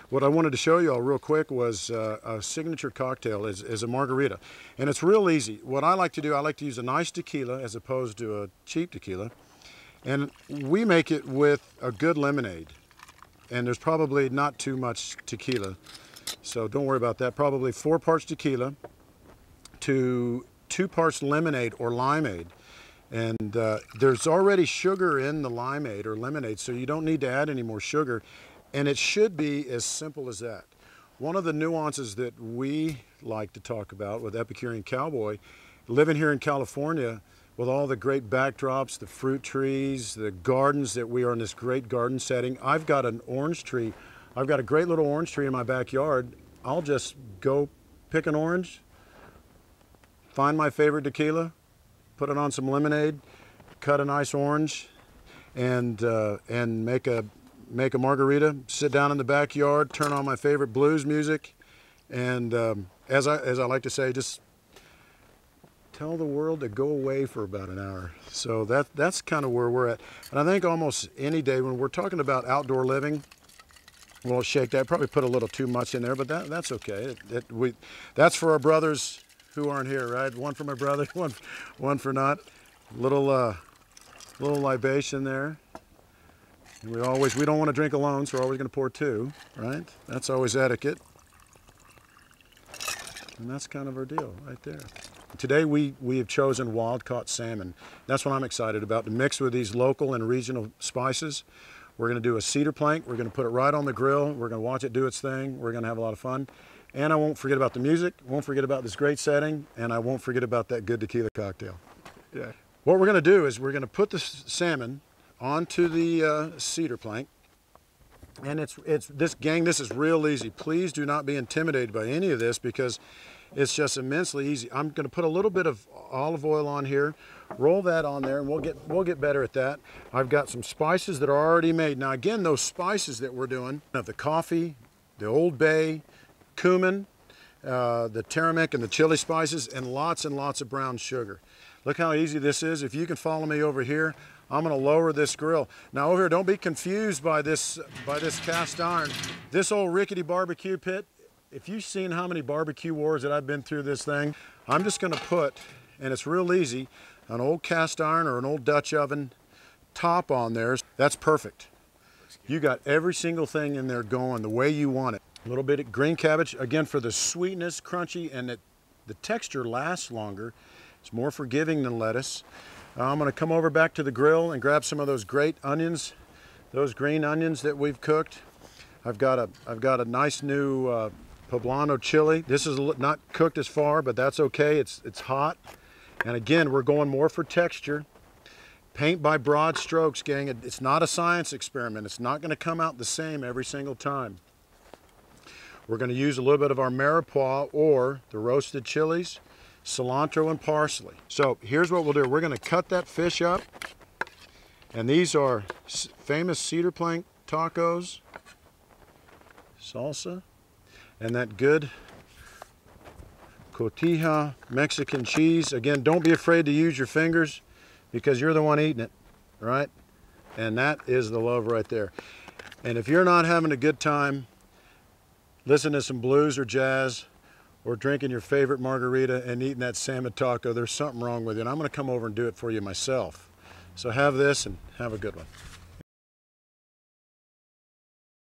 What I wanted to show you all real quick was a signature cocktail is a margarita. And it's real easy. What I like to do, I like to use a nice tequila as opposed to a cheap tequila. And we make it with a good lemonade. And there's probably not too much tequila, so don't worry about that. Probably 4 parts tequila to 2 parts lemonade or limeade. And there's already sugar in the limeade or lemonade, so you don't need to add any more sugar. And it should be as simple as that. One of the nuances that we like to talk about with Epicurean Cowboy, living here in California with all the great backdrops, the fruit trees, the gardens that we are in this great garden setting. I've got an orange tree. I've got a great little orange tree in my backyard. I'll just go pick an orange, find my favorite tequila, put it on some lemonade, cut a nice orange, and make a margarita, sit down in the backyard, turn on my favorite blues music, and as I like to say, just tell the world to go away for about an hour. So that's kind of where we're at. And I think almost any day when we're talking about outdoor living, we'll shake that. Probably put a little too much in there, but that's okay. That's for our brothers who aren't here, right? One for my brother, one for not. Little libation there. And we don't want to drink alone, so we're always going to pour 2, right? That's always etiquette. And that's kind of our deal right there. Today we have chosen wild-caught salmon. That's what I'm excited about, to mix with these local and regional spices. We're going to do a cedar plank. We're going to put it right on the grill. We're going to watch it do its thing. We're going to have a lot of fun. And I won't forget about the music, won't forget about this great setting, and I won't forget about that good tequila cocktail. Yeah. What we're going to do is we're going to put the salmon onto the cedar plank. And this is real easy. Please do not be intimidated by any of this, because it's just immensely easy. I'm going to put a little bit of olive oil on here, roll that on there, and we'll get better at that. I've got some spices that are already made. Now again, those spices that we're doing, the coffee, the Old Bay, cumin, the turmeric and the chili spices, and lots of brown sugar. Look how easy this is. If you can follow me over here, I'm going to lower this grill. Now over here, don't be confused by this cast iron. This old rickety barbecue pit, if you've seen how many barbecue wars that I've been through this thing, I'm just going to put, and it's real easy, an old cast iron or an old Dutch oven top on there. That's perfect. You got every single thing in there going the way you want it. A little bit of green cabbage, again for the sweetness, crunchy, and the texture lasts longer. It's more forgiving than lettuce. I'm going to come over back to the grill and grab some of those great onions, those green onions that we've cooked. I've got a nice new poblano chili. This is not cooked as far, but that's okay. It's hot. And again, we're going more for texture. Paint by broad strokes, gang. It's not a science experiment. It's not going to come out the same every single time. We're going to use a little bit of our mirepoix or the roasted chilies, cilantro and parsley. So here's what we'll do. We're going to cut that fish up, and these are famous cedar plank tacos, salsa, and that good cotija Mexican cheese. Again, don't be afraid to use your fingers, because you're the one eating it, right? And that is the love right there. And if you're not having a good time, listen to some blues or jazz, or drinking your favorite margarita and eating that salmon taco, there's something wrong with you. And I'm going to come over and do it for you myself. So have this and have a good one.